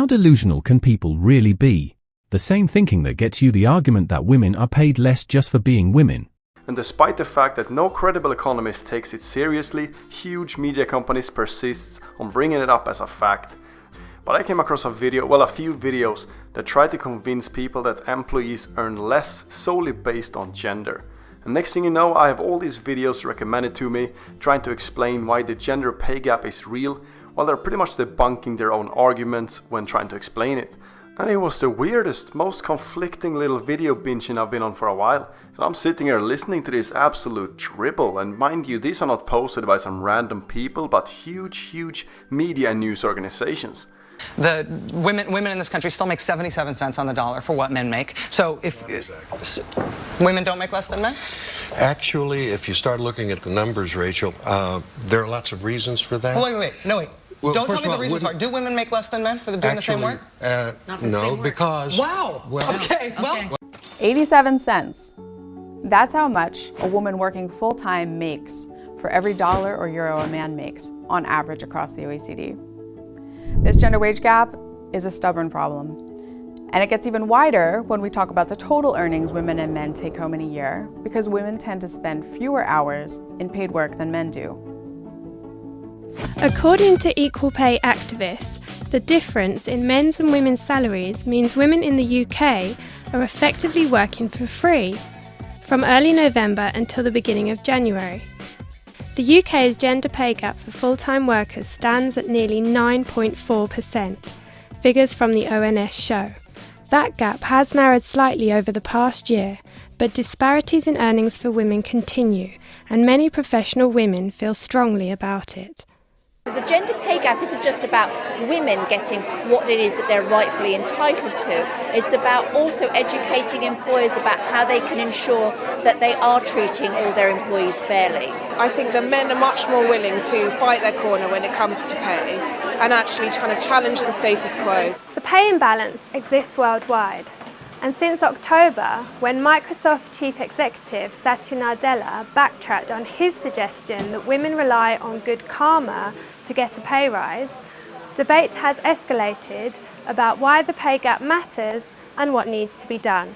How delusional can people really be? The same thinking that gets you the argument that women are paid less just for being women. And despite the fact that no credible economist takes it seriously, huge media companies persist on bringing it up as a fact. But I came across a few videos that try to convince people that employees earn less solely based on gender. And next thing you know, I have all these videos recommended to me trying to explain why the gender pay gap is real, while they're pretty much debunking their own arguments when trying to explain it. And it was the weirdest, most conflicting little video binging I've been on for a while. So I'm sitting here listening to this absolute dribble, and mind you, these are not posted by some random people, but huge media and news organizations. The women in this country still make 77 cents on the dollar for what men make. So if women don't make less than men? Actually, if you start looking at the numbers, Rachel, there are lots of reasons for that. Wait. Well, don't tell me the reasons are. Do women make less than men for doing the same work? No, because... Wow! Well, okay, well... 87 cents. That's how much a woman working full-time makes for every dollar or euro a man makes, on average across the OECD. This gender wage gap is a stubborn problem. And it gets even wider when we talk about the total earnings women and men take home in a year, because women tend to spend fewer hours in paid work than men do. According to equal pay activists, the difference in men's and women's salaries means women in the UK are effectively working for free from early November until the beginning of January. The UK's gender pay gap for full-time workers stands at nearly 9.4%, figures from the ONS show. That gap has narrowed slightly over the past year, but disparities in earnings for women continue, and many professional women feel strongly about it. The gender pay gap isn't just about women getting what it is that they're rightfully entitled to. It's about also educating employers about how they can ensure that they are treating all their employees fairly. I think that men are much more willing to fight their corner when it comes to pay and actually trying to challenge the status quo. The pay imbalance exists worldwide. And since October, when Microsoft Chief Executive Satya Nadella backtracked on his suggestion that women rely on good karma to get a pay rise, debate has escalated about why the pay gap matters and what needs to be done.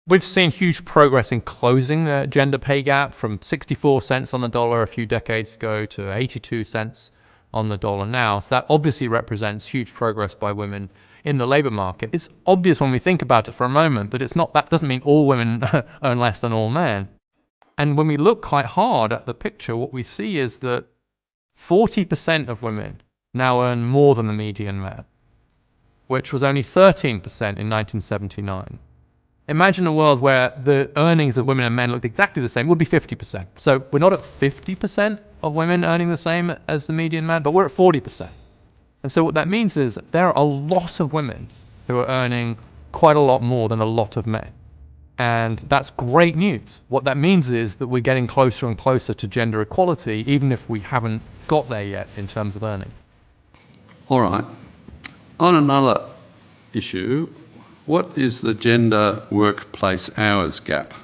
We've seen huge progress in closing the gender pay gap from 64 cents on the dollar a few decades ago to 82 cents on the dollar now. So that obviously represents huge progress by women in the labour market. It's obvious when we think about it for a moment that that doesn't mean all women earn less than all men. And when we look quite hard at the picture, what we see is that 40% of women now earn more than the median man, which was only 13% in 1979. Imagine a world where the earnings of women and men looked exactly the same. It would be 50%. So we're not at 50% of women earning the same as the median man, but we're at 40%. And so what that means is there are a lot of women who are earning quite a lot more than a lot of men. And that's great news. What that means is that we're getting closer and closer to gender equality, even if we haven't got there yet in terms of earning. All right. On another issue, what is the gender workplace hours gap?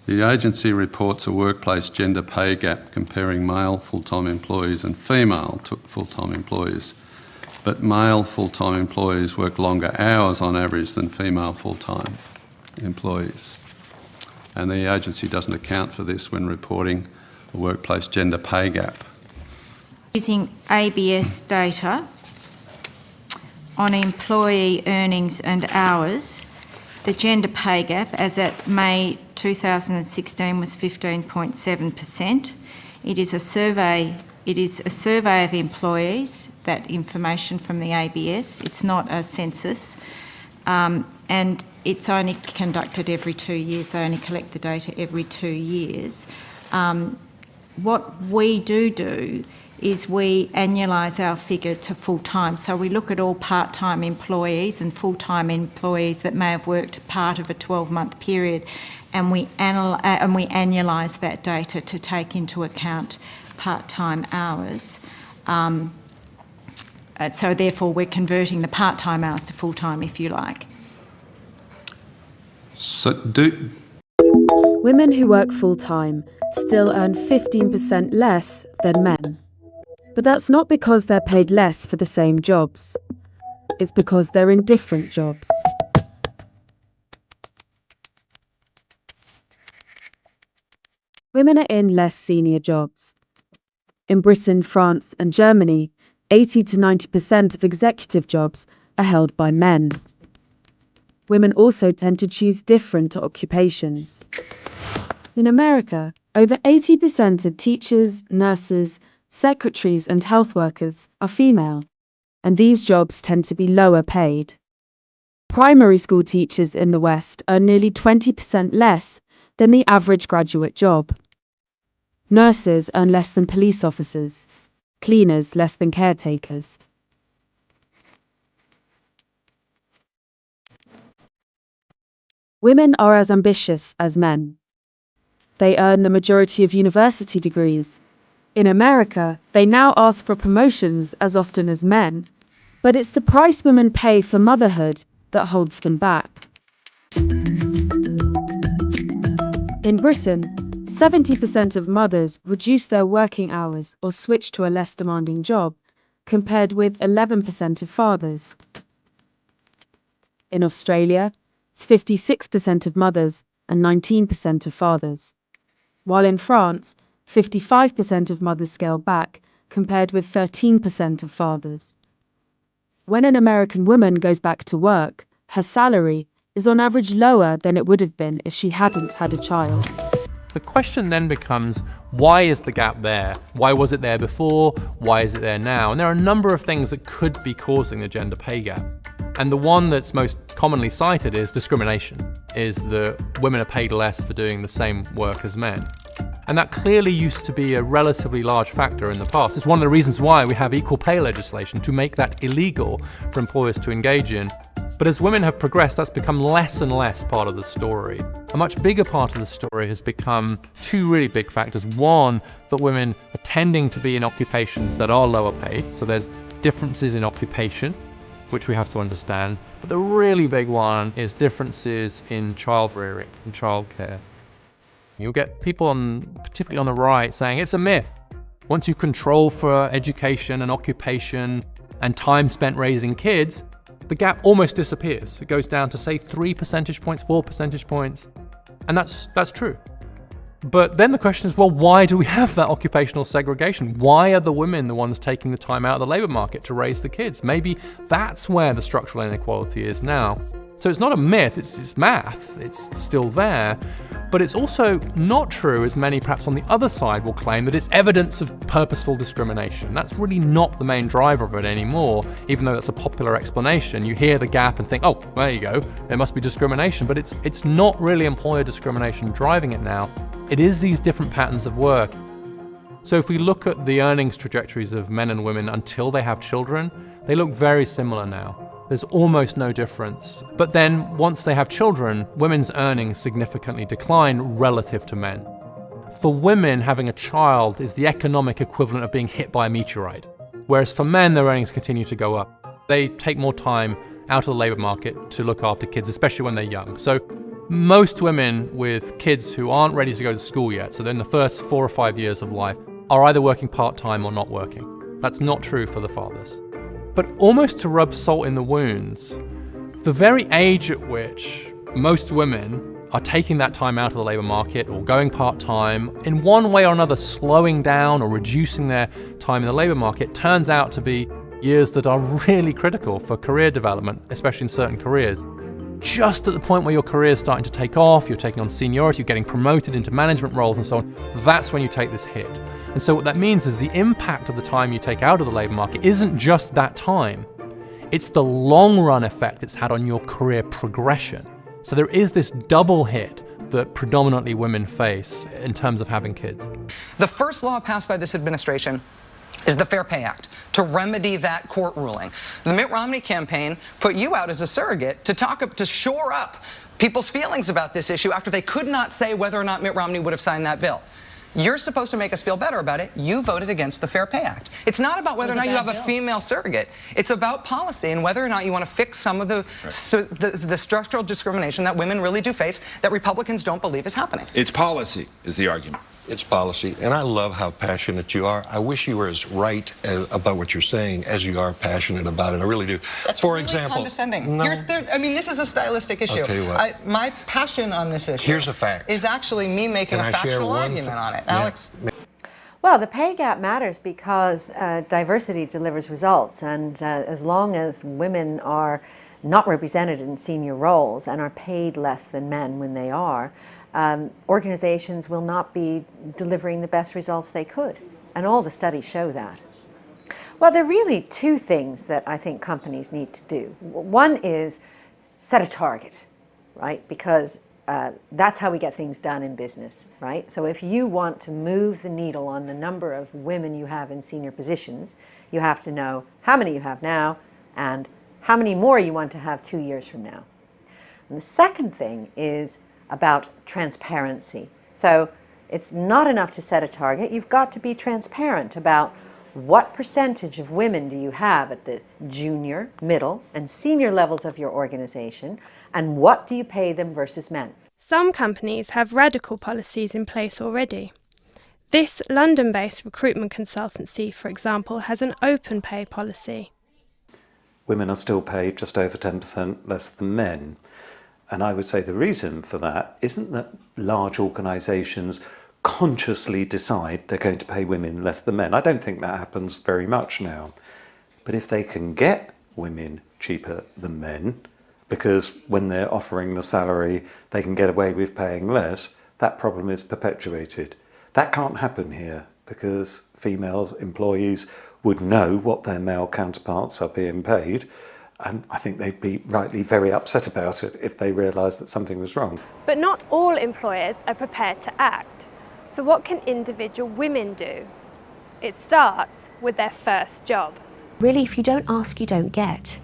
The agency reports a workplace gender pay gap comparing male full-time employees and female full-time employees. But male full-time employees work longer hours on average than female full-time employees. And the agency doesn't account for this when reporting the workplace gender pay gap. Using ABS data on employee earnings and hours, the gender pay gap as at May 2016 was 15.7%. It is a survey of employees, that information from the ABS. It's not a census. And it's only conducted every 2 years. They only collect the data every 2 years. What we do is we annualise our figure to full-time. So we look at all part-time employees and full-time employees that may have worked part of a 12-month period, and we annualise that data to take into account part-time hours. So therefore we're converting the part-time hours to full-time, if you like. Women who work full-time still earn 15% less than men. But that's not because they're paid less for the same jobs. It's because they're in different jobs. Women are in less senior jobs. In Britain, France, and Germany, 80 to 90% of executive jobs are held by men. Women also tend to choose different occupations. In America, over 80% of teachers, nurses, secretaries, and health workers are female, and these jobs tend to be lower paid. Primary school teachers in the West earn nearly 20% less than the average graduate job. Nurses earn less than police officers, cleaners less than caretakers. Women are as ambitious as men. They earn the majority of university degrees. In America, they now ask for promotions as often as men, but it's the price women pay for motherhood that holds them back. In Britain, 70% of mothers reduce their working hours or switch to a less demanding job, compared with 11% of fathers. In Australia, it's 56% of mothers and 19% of fathers. While in France, 55% of mothers scale back, compared with 13% of fathers. When an American woman goes back to work, her salary is on average lower than it would have been if she hadn't had a child. The question then becomes, why is the gap there? Why was it there before? Why is it there now? And there are a number of things that could be causing the gender pay gap. And the one that's most commonly cited is discrimination, is that women are paid less for doing the same work as men. And that clearly used to be a relatively large factor in the past. It's one of the reasons why we have equal pay legislation, to make that illegal for employers to engage in. But as women have progressed, that's become less and less part of the story. A much bigger part of the story has become two really big factors. One, that women are tending to be in occupations that are lower paid. So there's differences in occupation, which we have to understand. But the really big one is differences in child rearing and childcare. You'll get people, particularly on the right, saying it's a myth. Once you control for education and occupation and time spent raising kids, the gap almost disappears. It goes down to, say, 3 percentage points, 4 percentage points. And that's true. But then the question is, well, why do we have that occupational segregation? Why are the women the ones taking the time out of the labor market to raise the kids? Maybe that's where the structural inequality is now. So it's not a myth, it's math, it's still there. But it's also not true, as many perhaps on the other side will claim, that it's evidence of purposeful discrimination. That's really not the main driver of it anymore, even though that's a popular explanation. You hear the gap and think, oh, there you go, it must be discrimination. But it's not really employer discrimination driving it now. It is these different patterns of work. So if we look at the earnings trajectories of men and women until they have children, they look very similar now. There's almost no difference. But then, once they have children, women's earnings significantly decline relative to men. For women, having a child is the economic equivalent of being hit by a meteorite, whereas for men, their earnings continue to go up. They take more time out of the labor market to look after kids, especially when they're young. So most women with kids who aren't ready to go to school yet, so they're in the first 4 or 5 years of life, are either working part-time or not working. That's not true for the fathers. But almost to rub salt in the wounds, the very age at which most women are taking that time out of the labor market or going part-time, in one way or another slowing down or reducing their time in the labor market, turns out to be years that are really critical for career development, especially in certain careers. Just at the point where your career is starting to take off, you're taking on seniority, you're getting promoted into management roles and so on, that's when you take this hit. And so what that means is the impact of the time you take out of the labor market isn't just that time. It's the long run effect it's had on your career progression. So there is this double hit that predominantly women face in terms of having kids. The first law passed by this administration is the Fair Pay Act, to remedy that court ruling. The Mitt Romney campaign put you out as a surrogate to shore up people's feelings about this issue after they could not say whether or not Mitt Romney would have signed that bill. You're supposed to make us feel better about it. You voted against the Fair Pay Act. It's not about whether or not you have a female surrogate. It's about policy and whether or not you want to fix some of the structural discrimination that women really do face that Republicans don't believe is happening. It's policy, is the argument. it's policy, and I love how passionate you are. I wish you were as right about what you're saying as you are passionate about it. I really do. That's For really example, condescending. no. I mean, this is a stylistic issue. I'll tell you what. My passion on this issue Here's a fact. is actually me making a factual argument on it. Alex? Well, the pay gap matters because diversity delivers results, and as long as women are not represented in senior roles and are paid less than men when they are, organizations will not be delivering the best results they could. And all the studies show that. Well, there are really two things that I think companies need to do. One is set a target, right? Because that's how we get things done in business, right? So if you want to move the needle on the number of women you have in senior positions, you have to know how many you have now and how many more you want to have 2 years from now. And the second thing is about transparency. So it's not enough to set a target. You've got to be transparent about what percentage of women do you have at the junior, middle, and senior levels of your organization, and what do you pay them versus men? Some companies have radical policies in place already. This London-based recruitment consultancy, for example, has an open pay policy. Women are still paid just over 10% less than men. And I would say the reason for that isn't that large organisations consciously decide they're going to pay women less than men. I don't think that happens very much now. But if they can get women cheaper than men, because when they're offering the salary they can get away with paying less, that problem is perpetuated. That can't happen here because female employees would know what their male counterparts are being paid, and I think they'd be rightly very upset about it if they realised that something was wrong. But not all employers are prepared to act. So what can individual women do? It starts with their first job. Really, if you don't ask, you don't get.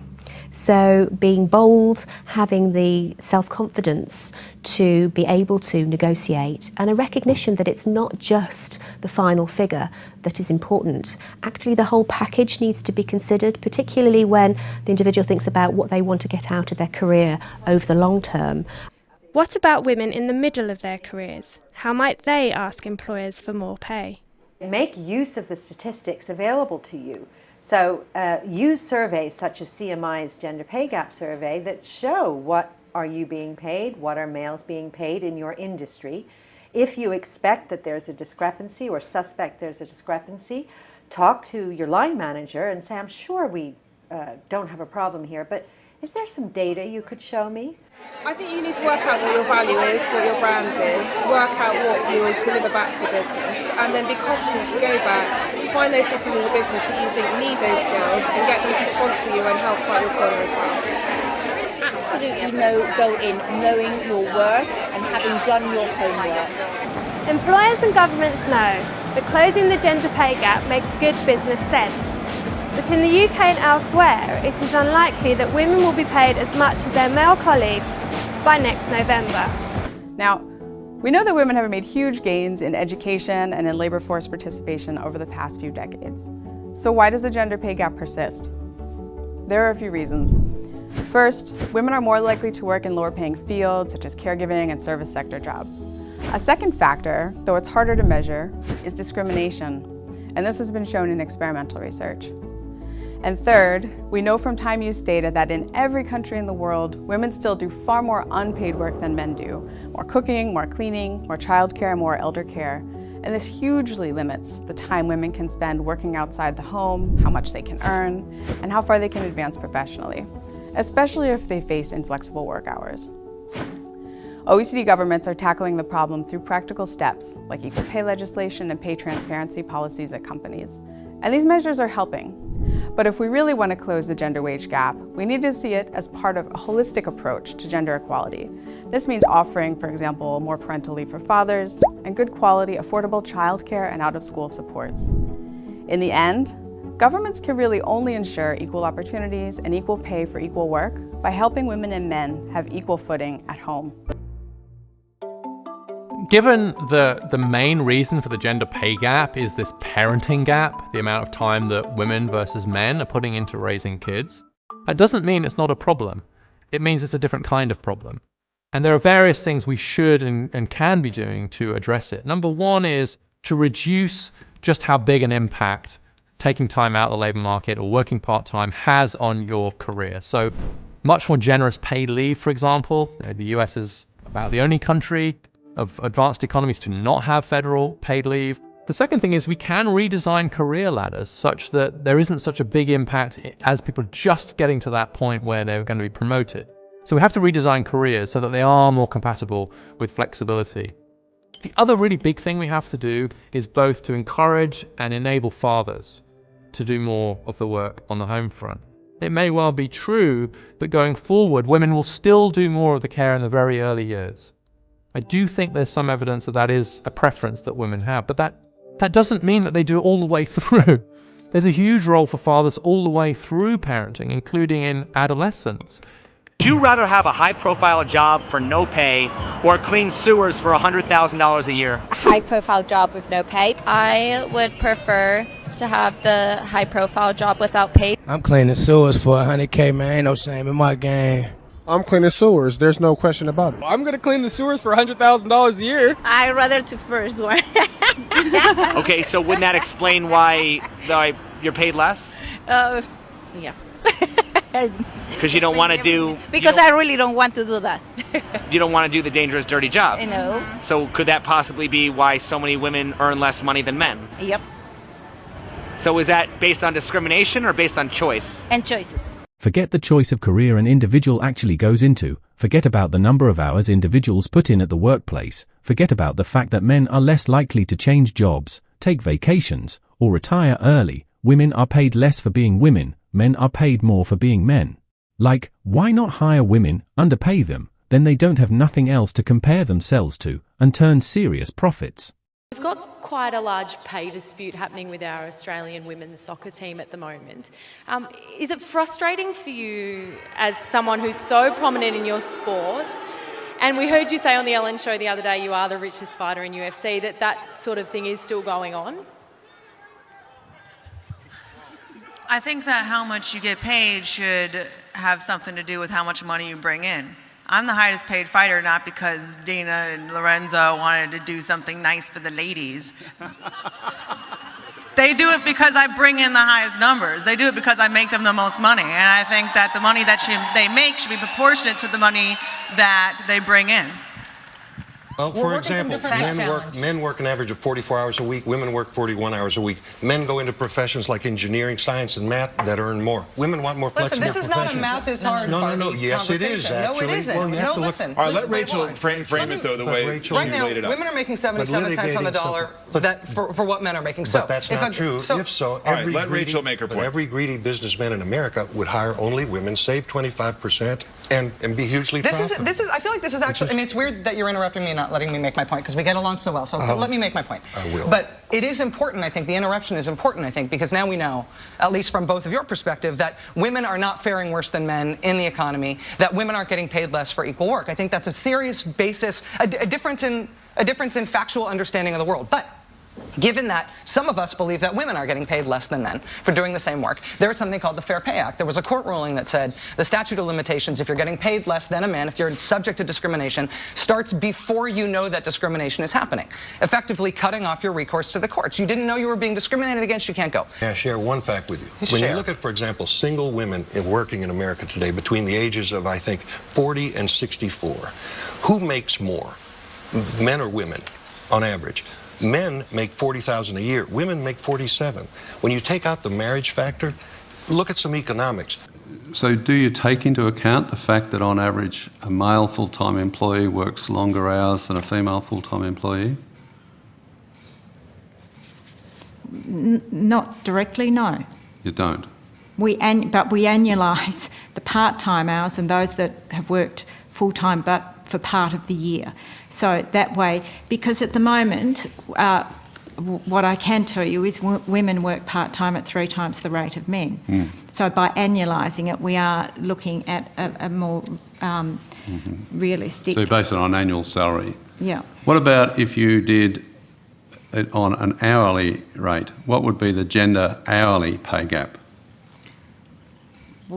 So being bold, having the self-confidence to be able to negotiate, and a recognition that it's not just the final figure that is important. Actually, the whole package needs to be considered, particularly when the individual thinks about what they want to get out of their career over the long term. What about women in the middle of their careers? How might they ask employers for more pay? Make use of the statistics available to you. So use surveys such as CMI's Gender Pay Gap Survey that show what are you being paid, what are males being paid in your industry. If you expect that there's a discrepancy or suspect there's a discrepancy, talk to your line manager and say, I'm sure we don't have a problem here, but is there some data you could show me? I think you need to work out what your value is, what your brand is, work out what you will deliver back to the business, and then be confident to go back, find those people in the business that you think need those skills and get them to sponsor you and help fight your corner as well. Absolutely go in knowing your worth and having done your homework. Employers and governments know that closing the gender pay gap makes good business sense. But in the UK and elsewhere, it is unlikely that women will be paid as much as their male colleagues by next November. Now, we know that women have made huge gains in education and in labor force participation over the past few decades. So why does the gender pay gap persist? There are a few reasons. First, women are more likely to work in lower paying fields such as caregiving and service sector jobs. A second factor, though it's harder to measure, is discrimination, and this has been shown in experimental research. And third, we know from time-use data that in every country in the world, women still do far more unpaid work than men do. More cooking, more cleaning, more childcare, more elder care. And this hugely limits the time women can spend working outside the home, how much they can earn, and how far they can advance professionally, especially if they face inflexible work hours. OECD governments are tackling the problem through practical steps like equal pay legislation and pay transparency policies at companies. And these measures are helping. But if we really want to close the gender wage gap, we need to see it as part of a holistic approach to gender equality. This means offering, for example, more parental leave for fathers and good quality, affordable childcare and out-of-school supports. In the end, governments can really only ensure equal opportunities and equal pay for equal work by helping women and men have equal footing at home. Given the main reason for the gender pay gap is this parenting gap, the amount of time that women versus men are putting into raising kids, that doesn't mean it's not a problem. It means it's a different kind of problem. And there are various things we should and can be doing to address it. Number one is to reduce just how big an impact taking time out of the labour market or working part-time has on your career. So much more generous paid leave, for example. The US is about the only country of advanced economies to not have federal paid leave. The second thing is we can redesign career ladders such that there isn't such a big impact as people just getting to that point where they're going to be promoted. So we have to redesign careers so that they are more compatible with flexibility. The other really big thing we have to do is both to encourage and enable fathers to do more of the work on the home front. It may well be true that going forward, women will still do more of the care in the very early years. I do think there's some evidence that that is a preference that women have, but that doesn't mean that they do it all the way through. There's a huge role for fathers all the way through parenting, including in adolescence. Would you rather have a high-profile job for no pay or clean sewers for $100,000 a year? A high-profile job with no pay. I would prefer to have the high-profile job without pay. I'm cleaning sewers for $100K, man. Ain't no shame in my game. I'm cleaning sewers. There's no question about it. I'm going to clean the sewers for $100,000 a year. I'd rather the first one. Okay, so wouldn't that explain why you're paid less? Yeah. Because you don't want to do... Because I really don't want to do that. You don't want to do the dangerous, dirty jobs. No. So could that possibly be why so many women earn less money than men? Yep. So is that based on discrimination or based on choice? And choices. Forget the choice of career an individual actually goes into, forget about the number of hours individuals put in at the workplace, forget about the fact that men are less likely to change jobs, take vacations, or retire early. Women are paid less for being women, men are paid more for being men. Like, why not hire women, underpay them, then they don't have nothing else to compare themselves to, and turn serious profits. We've got quite a large pay dispute happening with our Australian women's soccer team at the moment. Is it frustrating for you as someone who's so prominent in your sport, and we heard you say on the Ellen show the other day you are the richest fighter in UFC, that sort of thing is still going on? I think that how much you get paid should have something to do with how much money you bring in. I'm the highest paid fighter, not because Dina and Lorenzo wanted to do something nice for the ladies. They do it because I bring in the highest numbers. They do it because I make them the most money. And I think that the money that they make should be proportionate to the money that they bring in. Well, for example, men work an average of 44 hours a week, women work 41 hours a week. Men go into professions like engineering, science, and math that earn more. Women want more flexible professions. Listen, this is not a math is hard No. Yes, it is, actually. No, it isn't. Well, you have to listen. All right, let Rachel frame it, though, the way you right now, laid it out. women are making 77 cents on the dollar for what men are making. But that's not true. If so, let Rachel make her point. Every greedy businessman in America would hire only women, save 25%, and be hugely profitable. I feel like this is actually, I mean, it's weird that you're interrupting me and not letting me make my point, because we get along so well, so let me make my point. I will. But it is important, I think, the interruption is important, I think, because now we know, at least from both of your perspective, that women are not faring worse than men in the economy, that women aren't getting paid less for equal work. I think that's a serious basis, a difference in factual understanding of the world. But given that some of us believe that women are getting paid less than men for doing the same work, there is something called the Fair Pay Act. There was a court ruling that said the statute of limitations, if you're getting paid less than a man, if you're subject to discrimination, starts before you know that discrimination is happening, effectively cutting off your recourse to the courts. You didn't know you were being discriminated against, you can't go. May I share one fact with you? When you look at, for example, single women working in America today between the ages of, I think, 40 and 64, who makes more, men or women, on average? Men make $40,000 a year. Women make $47,000. When you take out the marriage factor, look at some economics. So do you take into account the fact that on average a male full-time employee works longer hours than a female full-time employee? Not directly, no. You don't? But we annualise the part-time hours and those that have worked full-time but for part of the year. So that way, because at the moment, what I can tell you is women work part-time at 3 times the rate of men. So by annualising it, we are looking at a more realistic... So you base it on annual salary? Yeah. What about if you did it on an hourly rate? What would be the gender hourly pay gap?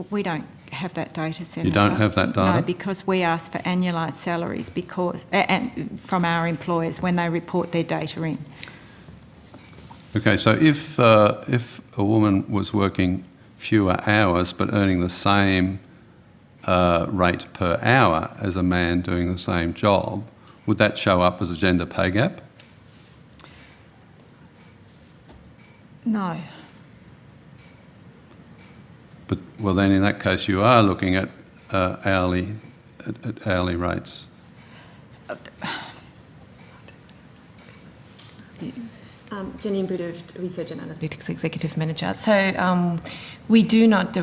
We don't have that data, Senator. You don't have that data? No, because we ask for annualised salaries from our employers when they report their data in. Okay, so if a woman was working fewer hours but earning the same rate per hour as a man doing the same job, would that show up as a gender pay gap? No. But, well, then in that case you are looking at hourly rates. Janine Budov, Research and Analytics Executive Manager. So we do not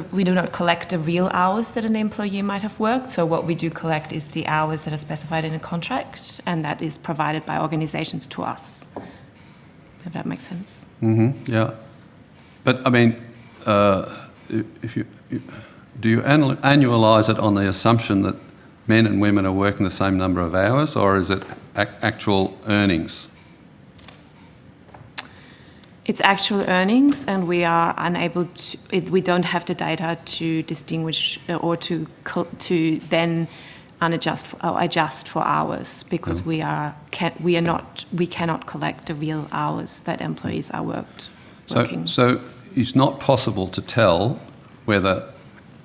collect the real hours that an employee might have worked. So what we do collect is the hours that are specified in a contract, and that is provided by organisations to us. If that makes sense. Mm-hmm. Yeah, but I mean, do you annualise it on the assumption that men and women are working the same number of hours, or is it actual earnings? It's actual earnings, and we are unable to. We don't have the data to distinguish or to then adjust for hours, because we cannot collect the real hours that employees are working. So it's not possible to tell whether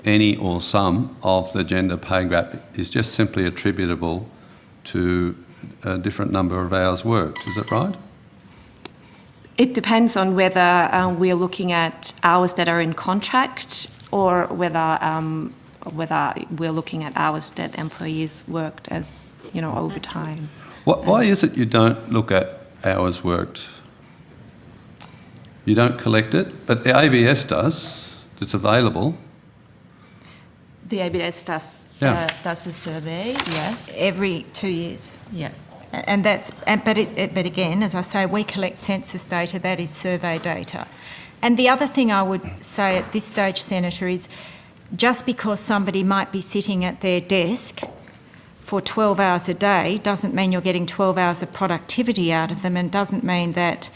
any or some of the gender pay gap is just simply attributable to a different number of hours worked. Is that right? It depends on whether we're looking at hours that are in contract, or whether we're looking at hours that employees worked as overtime. Why is it you don't look at hours worked? You don't collect it, but the ABS does. It's available. The ABS does a survey, yes. Every 2 years. Yes. But again, as I say, we collect census data, that is survey data. And the other thing I would say at this stage, Senator, is just because somebody might be sitting at their desk for 12 hours a day doesn't mean you're getting 12 hours of productivity out of them, and doesn't mean that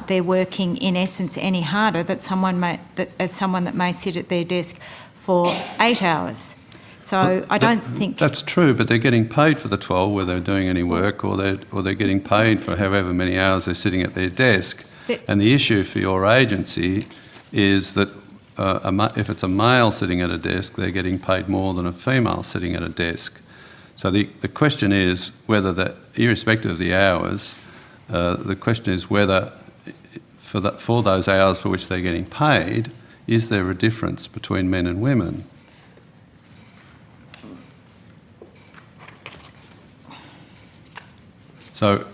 they're working in essence any harder than someone that may sit at their desk for 8 hours. So I don't think that's true, but they're getting paid for the 12 whether they're doing any work, or they're getting paid for however many hours they're sitting at their desk. And the issue for your agency is that if it's a male sitting at a desk, they're getting paid more than a female sitting at a desk. So the question is whether irrespective of the hours, the question is whether for those hours for which they're getting paid, is there a difference between men and women? So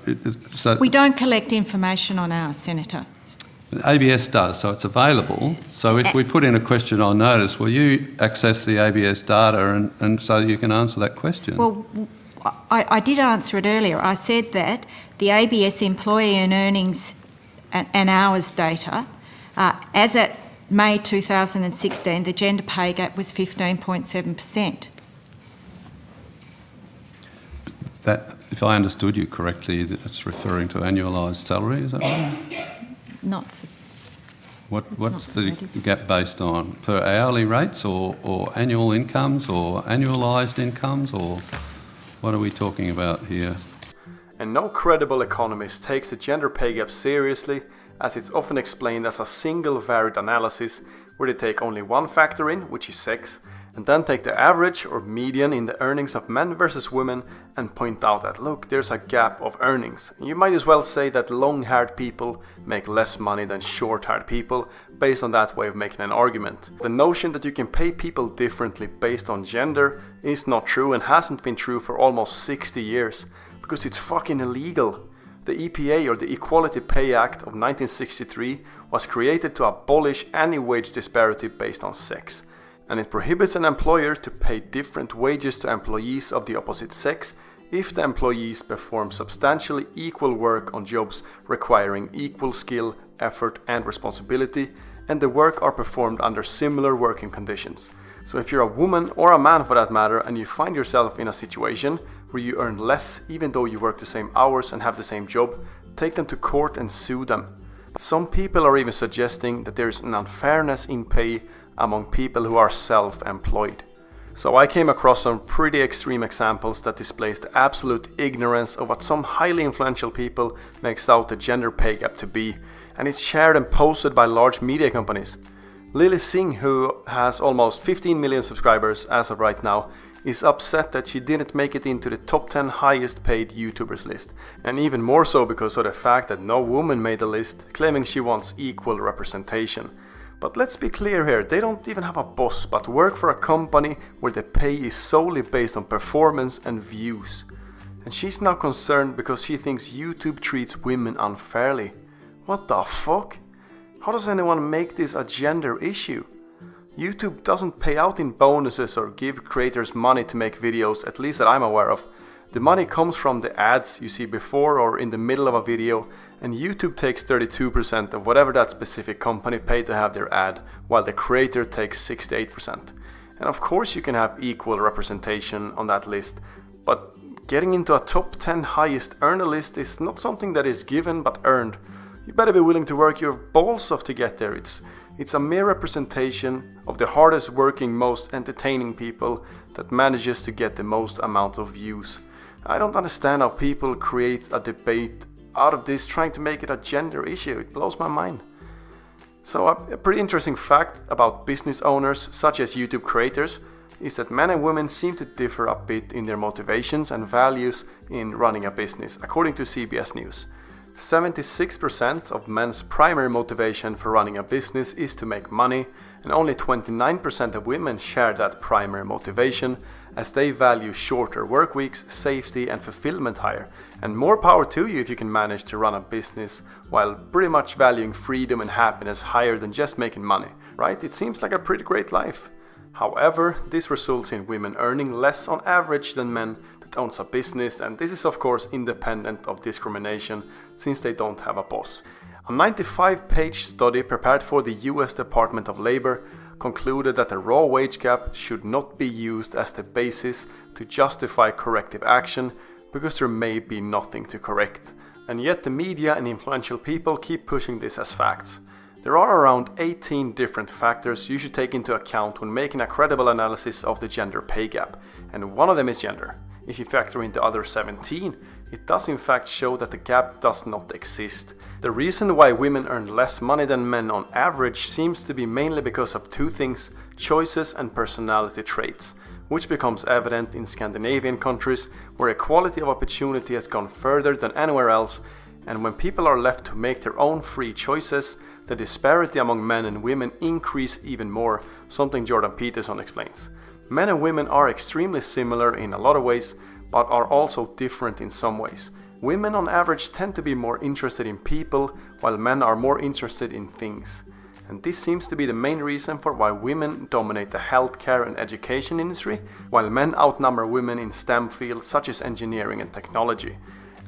we don't collect information on ours, Senator. ABS does, so it's available. So if we put in a question on notice, will you access the ABS data and so you can answer that question? Well, I did answer it earlier. I said that the ABS employee and earnings and hours data, as at May 2016, the gender pay gap was 15.7%. That, if I understood you correctly, that's referring to annualised salary, is that right? Not. What's the gap based on? Per hourly rates, or annual incomes, or annualised incomes, or what are we talking about here? And no credible economist takes the gender pay gap seriously, as it's often explained as a single varied analysis where they take only one factor in, which is sex, and then take the average or median in the earnings of men versus women and point out that, look, there's a gap of earnings. You might as well say that long-haired people make less money than short-haired people based on that way of making an argument. The notion that you can pay people differently based on gender is not true, and hasn't been true for almost 60 years, because it's fucking illegal. The EPA, or the Equality Pay Act of 1963, was created to abolish any wage disparity based on sex. And it prohibits an employer to pay different wages to employees of the opposite sex if the employees perform substantially equal work on jobs requiring equal skill, effort and responsibility, and the work are performed under similar working conditions. So if you're a woman, or a man for that matter, and you find yourself in a situation where you earn less even though you work the same hours and have the same job, take them to court and sue them. Some people are even suggesting that there is an unfairness in pay among people who are self-employed. So I came across some pretty extreme examples that displays the absolute ignorance of what some highly influential people makes out the gender pay gap to be, and it's shared and posted by large media companies. Lily Singh, who has almost 15 million subscribers as of right now, is upset that she didn't make it into the top 10 highest paid YouTubers list, and even more so because of the fact that no woman made the list, claiming she wants equal representation. But let's be clear here, they don't even have a boss, but work for a company where the pay is solely based on performance and views. And she's now concerned because she thinks YouTube treats women unfairly. What the fuck? How does anyone make this a gender issue? YouTube doesn't pay out in bonuses or give creators money to make videos, at least that I'm aware of. The money comes from the ads you see before or in the middle of a video, and YouTube takes 32% of whatever that specific company paid to have their ad, while the creator takes 68%. And of course you can have equal representation on that list, but getting into a top 10 highest earner list is not something that is given but earned. You better be willing to work your balls off to get there. It's a mere representation of the hardest working, most entertaining people that manages to get the most amount of views. I don't understand how people create a debate out of this trying to make it a gender issue. It blows my mind. So a pretty interesting fact about business owners, such as YouTube creators, is that men and women seem to differ a bit in their motivations and values in running a business, according to CBS News. 76% of men's primary motivation for running a business is to make money, and only 29% of women share that primary motivation, as they value shorter work weeks, safety and fulfillment higher. And more power to you if you can manage to run a business while pretty much valuing freedom and happiness higher than just making money, right? It seems like a pretty great life. However, this results in women earning less on average than men that owns a business, and this is of course independent of discrimination since they don't have a boss. A 95-page study prepared for the US Department of Labor concluded that the raw wage gap should not be used as the basis to justify corrective action because there may be nothing to correct. And yet the media and influential people keep pushing this as facts. There are around 18 different factors you should take into account when making a credible analysis of the gender pay gap, and one of them is gender. If you factor in the other 17, it does in fact show that the gap does not exist. The reason why women earn less money than men on average seems to be mainly because of two things: choices and personality traits, which becomes evident in Scandinavian countries where equality of opportunity has gone further than anywhere else, and when people are left to make their own free choices, the disparity among men and women increase even more, something Jordan Peterson explains. Men and women are extremely similar in a lot of ways, but are also different in some ways. Women on average tend to be more interested in people, while men are more interested in things. And this seems to be the main reason for why women dominate the healthcare and education industry, while men outnumber women in STEM fields such as engineering and technology.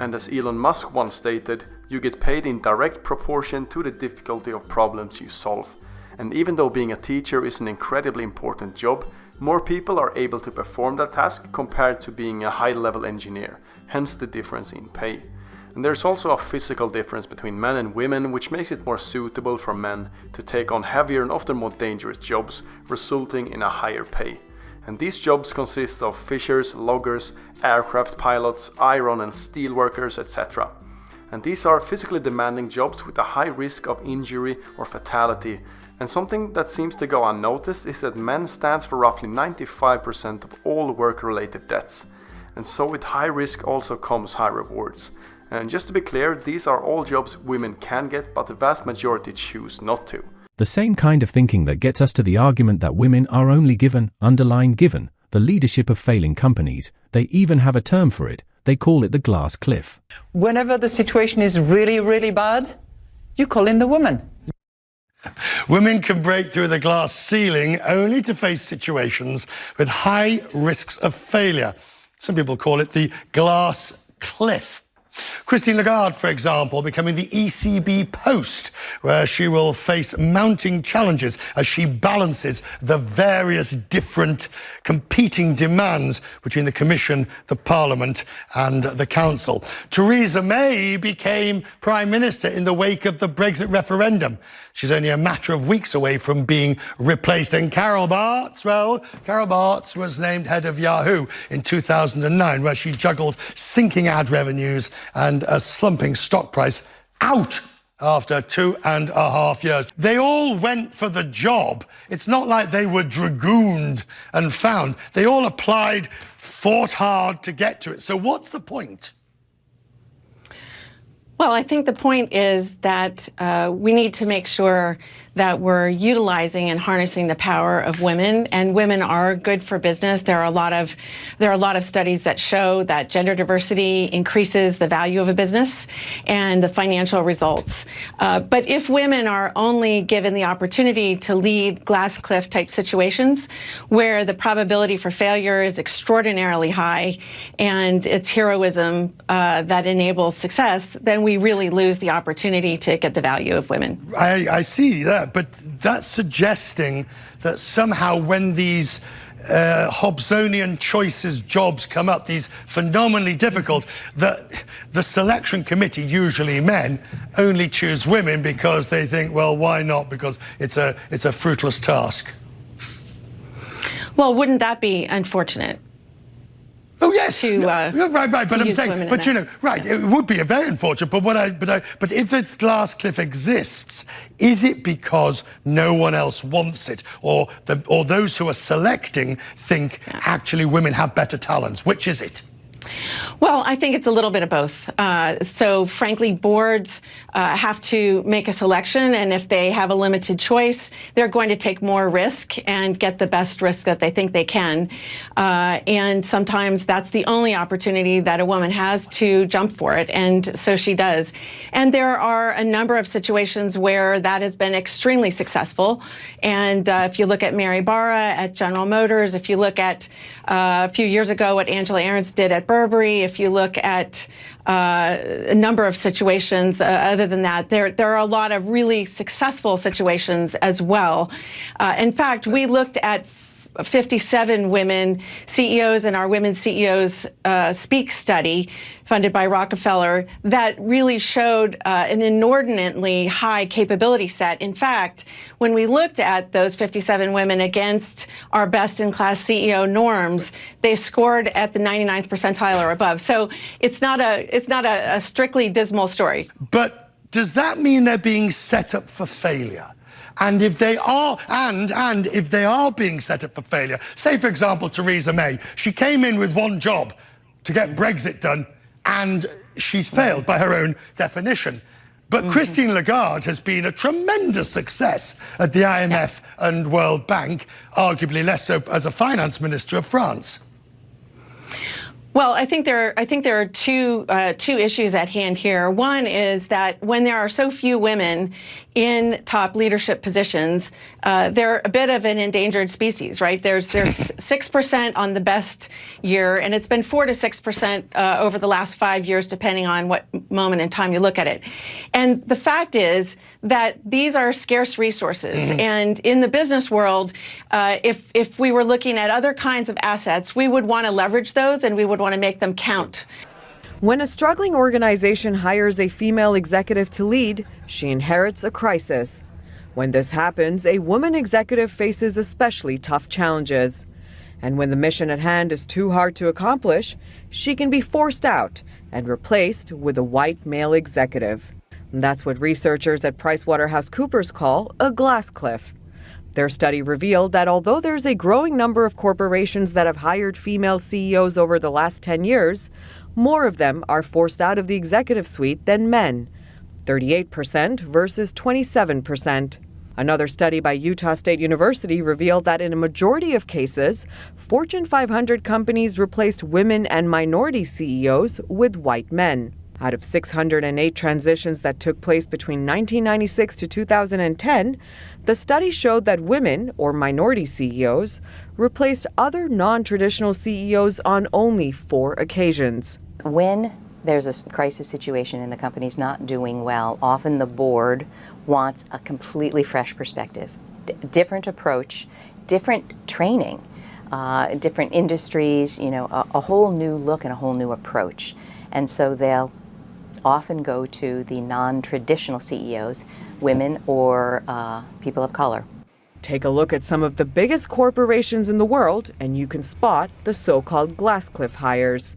And as Elon Musk once stated, you get paid in direct proportion to the difficulty of problems you solve. And even though being a teacher is an incredibly important job, more people are able to perform that task compared to being a high-level engineer, hence the difference in pay. And there's also a physical difference between men and women, which makes it more suitable for men to take on heavier and often more dangerous jobs, resulting in a higher pay. And these jobs consist of fishers, loggers, aircraft pilots, iron and steel workers, etc. And these are physically demanding jobs with a high risk of injury or fatality. And something that seems to go unnoticed is that men stand for roughly 95% of all work-related deaths. And so with high risk also comes high rewards. And just to be clear, these are all jobs women can get, but the vast majority choose not to. The same kind of thinking that gets us to the argument that women are only given, the leadership of failing companies. They even have a term for it. They call it the glass cliff. Whenever the situation is really, really bad, you call in the woman. Women can break through the glass ceiling only to face situations with high risks of failure. Some people call it the glass cliff. Christine Lagarde, for example, becoming the ECB post, where she will face mounting challenges as she balances the various different competing demands between the Commission, the Parliament and the Council. Theresa May became Prime Minister in the wake of the Brexit referendum. She's only a matter of weeks away from being replaced. And Carol Bartz was named head of Yahoo in 2009, where she juggled sinking ad revenues and a slumping stock price out after 2.5 years. They all went for the job. It's not like they were dragooned and found. They all applied, fought hard to get to it. So what's the point? Well, I think the point is that we need to make sure that we're utilizing and harnessing the power of women, and women are good for business. There are a lot of studies that show that gender diversity increases the value of a business and the financial results. But if women are only given the opportunity to lead glass cliff type situations where the probability for failure is extraordinarily high and it's heroism that enables success, then we really lose the opportunity to get the value of women. I see that, but that's suggesting that somehow when these Hobbesian choices jobs come up, these phenomenally difficult, that the selection committee, usually men, only choose women because they think, well, why not? Because it's a fruitless task. Well, wouldn't that be unfortunate? Oh yes, right. But I'm saying, right. It would be a very unfortunate. But if its glass cliff exists, is it because no one else wants it, or those who are selecting think actually women have better talents? Which is it? Well, I think it's a little bit of both. So frankly, boards have to make a selection, and if they have a limited choice, they're going to take more risk and get the best risk that they think they can. And sometimes that's the only opportunity that a woman has to jump for it, and so she does. And there are a number of situations where that has been extremely successful. And if you look at Mary Barra at General Motors, if you look at a few years ago what Angela Ahrendts did at Burberry, if you look at a number of situations other than that, there are a lot of really successful situations as well. In fact, we looked at 57 women CEOs in our Women CEOs Speak study funded by Rockefeller that really showed an inordinately high capability set. In fact, when we looked at those 57 women against our best-in-class CEO norms, they scored at the 99th percentile or above. So it's not a strictly dismal story. But does that mean they're being set up for failure? And if they are, and if they are being set up for failure, say for example Theresa May, she came in with one job to get Brexit done, and she's failed by her own definition. But Christine Lagarde has been a tremendous success at the IMF and World Bank, arguably less so as a finance minister of France. Well, I think there are two issues at hand here. One is that when there are so few women in top leadership positions, they're a bit of an endangered species, right? There's 6% on the best year, and it's been 4 to 6% over the last 5 years, depending on what moment in time you look at it. And the fact is that these are scarce resources. And in the business world, if we were looking at other kinds of assets, we would want to leverage those and we would want to make them count. When a struggling organization hires a female executive to lead, she inherits a crisis. When this happens, a woman executive faces especially tough challenges. And when the mission at hand is too hard to accomplish, she can be forced out and replaced with a white male executive. And that's what researchers at PricewaterhouseCoopers call a glass cliff. Their study revealed that although there's a growing number of corporations that have hired female CEOs over the last 10 years, more of them are forced out of the executive suite than men, 38% versus 27%. Another study by Utah State University revealed that in a majority of cases, Fortune 500 companies replaced women and minority CEOs with white men. Out of 608 transitions that took place between 1996 to 2010, the study showed that women, or minority CEOs, replaced other non-traditional CEOs on only 4 occasions. When there's a crisis situation and the company's not doing well, often the board wants a completely fresh perspective, different approach, different training, different industries, you know, a whole new look and a whole new approach. And so they'll often go to the non-traditional CEOs, women or people of color. Take a look at some of the biggest corporations in the world and you can spot the so-called glass cliff hires.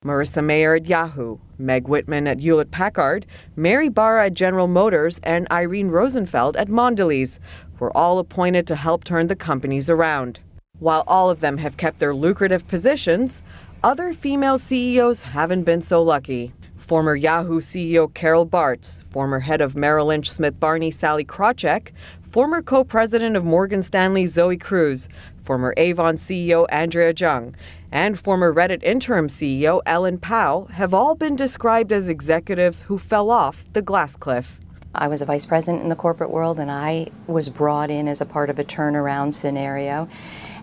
Marissa Mayer at Yahoo, Meg Whitman at Hewlett-Packard, Mary Barra at General Motors, and Irene Rosenfeld at Mondelez were all appointed to help turn the companies around. While all of them have kept their lucrative positions, other female CEOs haven't been so lucky. Former Yahoo CEO Carol Bartz, former head of Merrill Lynch Smith Barney Sally Krawcheck, former co-president of Morgan Stanley Zoe Cruz, former Avon CEO Andrea Jung, and former Reddit interim CEO Ellen Pao have all been described as executives who fell off the glass cliff. I was a vice president in the corporate world and I was brought in as a part of a turnaround scenario.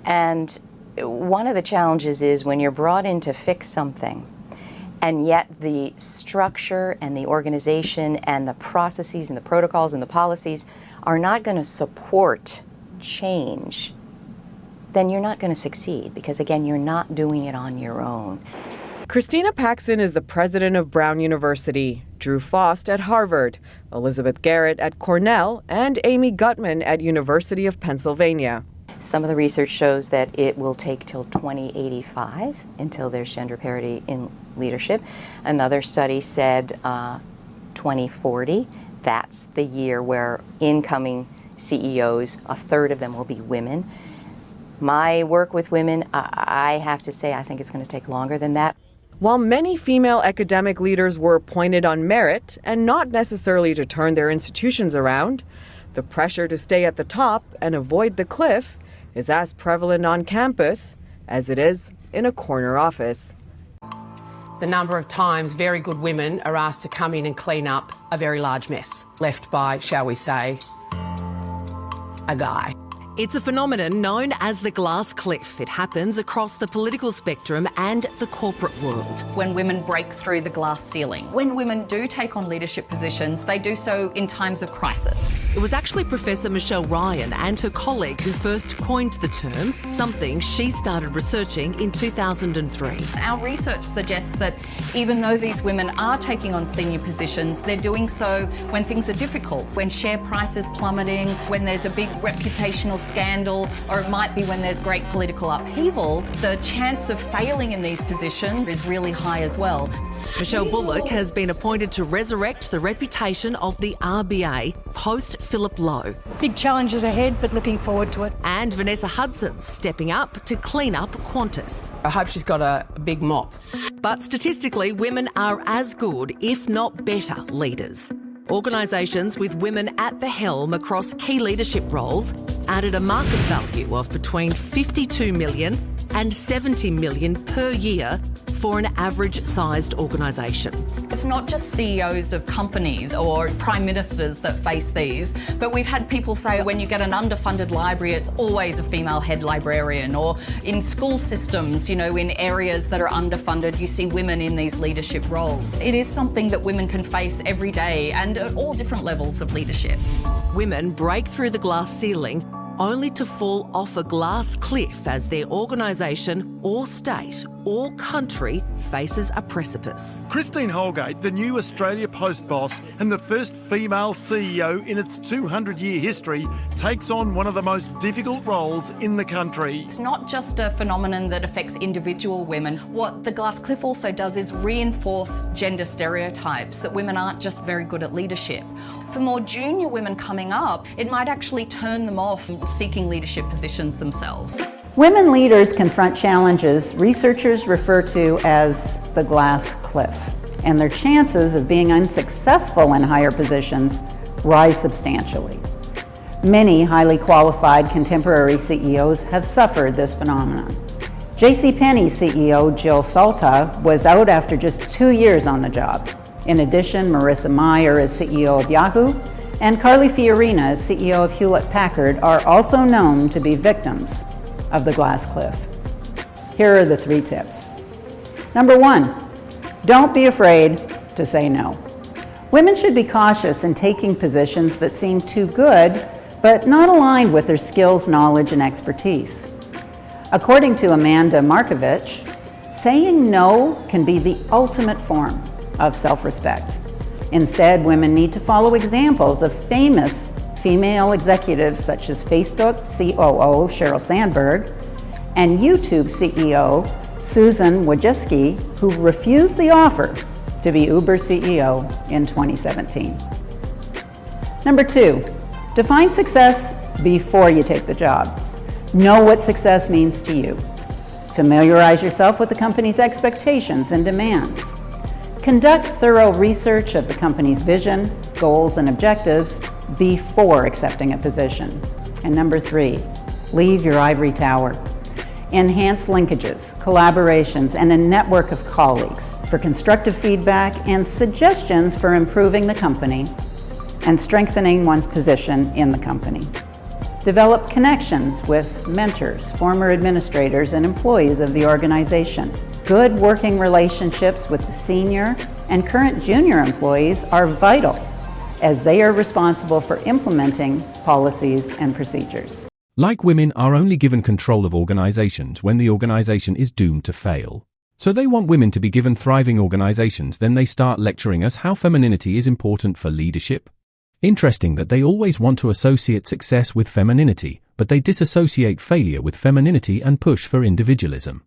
And one of the challenges is when you're brought in to fix something, and yet the structure and the organization and the processes and the protocols and the policies are not going to support change, then you're not going to succeed because, again, you're not doing it on your own. Christina Paxson is the president of Brown University, Drew Faust at Harvard, Elizabeth Garrett at Cornell, and Amy Gutman at University of Pennsylvania. Some of the research shows that it will take till 2085 until there's gender parity in leadership. Another study said 2040. That's the year where incoming CEOs, a third of them will be women. My work with women, I have to say, I think it's going to take longer than that. While many female academic leaders were appointed on merit and not necessarily to turn their institutions around, the pressure to stay at the top and avoid the cliff is as prevalent on campus as it is in a corner office. The number of times very good women are asked to come in and clean up a very large mess left by, shall we say, a guy. It's a phenomenon known as the glass cliff. It happens across the political spectrum and the corporate world. When women break through the glass ceiling, when women do take on leadership positions, they do so in times of crisis. It was actually Professor Michelle Ryan and her colleague who first coined the term, something she started researching in 2003. Our research suggests that even though these women are taking on senior positions, they're doing so when things are difficult, when share price is plummeting, when there's a big reputational scandal, or it might be when there's great political upheaval. The chance of failing in these positions is really high as well. Michelle Bullock has been appointed to resurrect the reputation of the RBA post Philip Lowe. Big challenges ahead, but looking forward to it. And Vanessa Hudson stepping up to clean up Qantas. I hope she's got a big mop. But statistically, women are as good, if not better, leaders. Organisations with women at the helm across key leadership roles added a market value of between $52 million and $70 million per year for an average-sized organisation. It's not just CEOs of companies or prime ministers that face these, but we've had people say when you get an underfunded library, it's always a female head librarian, or in school systems, you know, in areas that are underfunded, you see women in these leadership roles. It is something that women can face every day and at all different levels of leadership. Women break through the glass ceiling only to fall off a glass cliff as their organisation or state or country faces a precipice. Christine Holgate, the new Australia Post boss and the first female CEO in its 200-year history, takes on one of the most difficult roles in the country. It's not just a phenomenon that affects individual women. What the glass cliff also does is reinforce gender stereotypes, that women aren't just very good at leadership. For more junior women coming up, it might actually turn them off seeking leadership positions themselves. Women leaders confront challenges researchers refer to as the glass cliff, and their chances of being unsuccessful in higher positions rise substantially. Many highly qualified contemporary CEOs have suffered this phenomenon. JCPenney CEO Jill Soltau was out after just 2 years on the job. In addition, Marissa Mayer is CEO of Yahoo, and Carly Fiorina, as CEO of Hewlett-Packard, are also known to be victims of the glass cliff. Here are the 3 tips. Number 1, Don't be afraid to say no. Women should be cautious in taking positions that seem too good, but not aligned with their skills, knowledge, and expertise. According to Amanda Markovich, saying no can be the ultimate form of self-respect. Instead, women need to follow examples of famous female executives such as Facebook COO Sheryl Sandberg and YouTube CEO Susan Wojcicki, who refused the offer to be Uber CEO in 2017. Number 2, define success before you take the job. Know what success means to you. Familiarize yourself with the company's expectations and demands. Conduct thorough research of the company's vision, goals, and objectives before accepting a position. And number 3, leave your ivory tower. Enhance linkages, collaborations, and a network of colleagues for constructive feedback and suggestions for improving the company and strengthening one's position in the company. Develop connections with mentors, former administrators, and employees of the organization. Good working relationships with the senior and current junior employees are vital, as they are responsible for implementing policies and procedures. Like women are only given control of organizations when the organization is doomed to fail. So they want women to be given thriving organizations, then they start lecturing us how femininity is important for leadership. Interesting that they always want to associate success with femininity, but they disassociate failure with femininity and push for individualism.